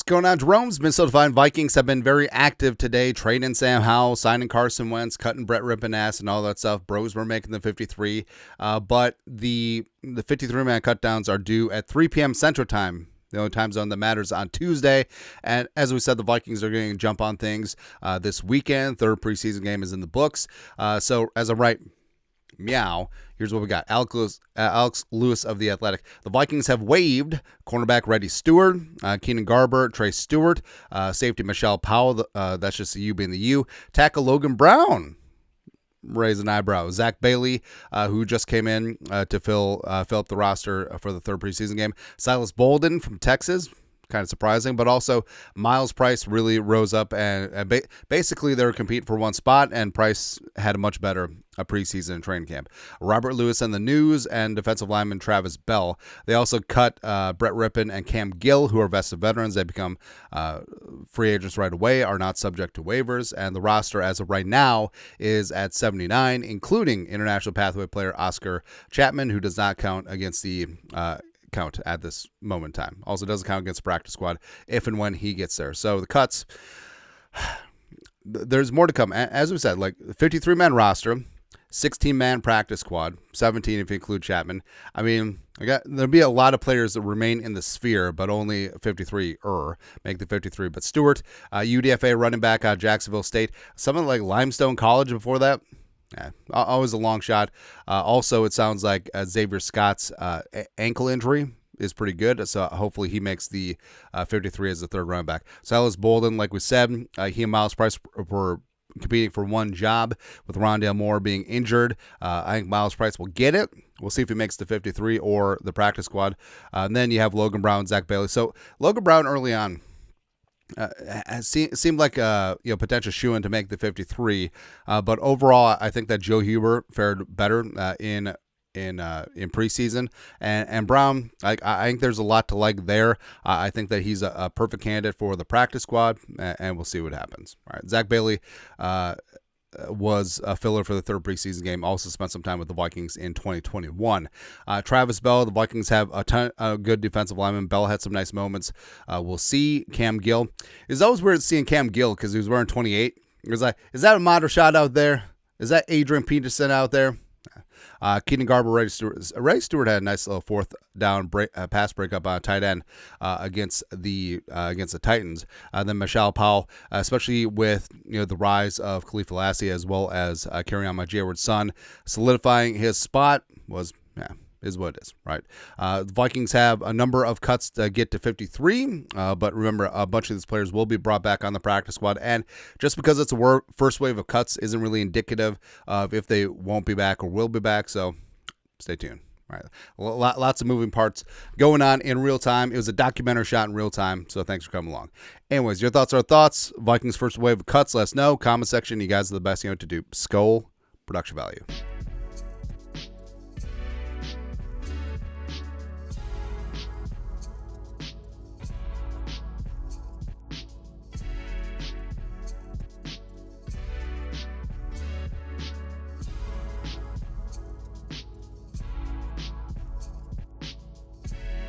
going on, Jerome's Minnesota Vikings have been very active today, trading Sam Howell, signing Carson Wentz, cutting Brett Rippon ass and all that stuff. Bros were making the 53, but the 53-man cutdowns are due at 3 p.m. Central Time. The only time zone that matters on Tuesday. And as we said, the Vikings are going to jump on things this weekend. Third preseason game is in the books. So as of right meow, here's what we got. Alex Lewis of The Athletic. The Vikings have waived cornerback Reddy Stewart, Keenan Garber, Trey Stewart, safety Michelle Powell, that's just the U being the U, tackle Logan Brown, raise an eyebrow, Zach Bailey, who just came in to fill up the roster for the third preseason game, Silas Bolden from Texas, kind of surprising, but also Miles Price really rose up, and basically they were competing for one spot, and Price had a much better preseason and training camp. Robert Lewis and the News, and defensive lineman Travis Bell. They also cut Brett Rippon and Cam Gill, who are vested veterans. They become free agents right away, are not subject to waivers, and the roster as of right now is at 79, including international pathway player Oscar Chapman, who does not count against the count at this moment in time. Also doesn't count against the practice squad if and when he gets there. So the cuts, there's more to come. As we said, like 53-man roster, 16-man practice squad, 17 if you include Chapman. I mean, there'll be a lot of players that remain in the sphere, but only 53 make the 53. But Stewart, UDFA running back out of Jacksonville State, something like Limestone College before that. Yeah, always a long shot. Also, it sounds like Xavier Scott's ankle injury is pretty good, so hopefully he makes the 53 as the third running back. Silas Bolden, like we said, he and Miles Price were competing for one job with Rondale Moore being injured. I think Miles Price will get it. We'll see if he makes the 53 or the practice squad. And then you have Logan Brown, Zach Bailey. So Logan Brown early on seemed like a potential shoo-in to make the 53, but overall I think that Joe Huber fared better in preseason, and Brown, I think there's a lot to like there. I think that he's a perfect candidate for the practice squad, and we'll see what happens. All right, Zach Bailey was a filler for the third preseason game, also spent some time with the Vikings in 2021. Travis Bell, the Vikings have a ton of good defensive linemen. Bell had some nice moments. We'll see. Cam Gill. It's always weird seeing Cam Gill because he was wearing 28. It was like, is that a Ahmad Rashad out there? Is that Adrian Peterson out there? Keenan Garber, Ray Stewart had a nice little fourth down pass breakup on tight end against the Titans. Then Michelle Powell, especially with the rise of Khalifa Lassie as well as carrying on my Jayward son, solidifying his spot is what it is, right? The Vikings have a number of cuts to get to 53, but remember, a bunch of these players will be brought back on the practice squad, and just because it's a first wave of cuts isn't really indicative of if they won't be back or will be back, so stay tuned. Right, lots of moving parts going on in real time. It was a documentary shot in real time, so thanks for coming along. Anyways, your thoughts are thoughts. Vikings first wave of cuts, let us know. Comment section, you guys are the best to do. Skull production value.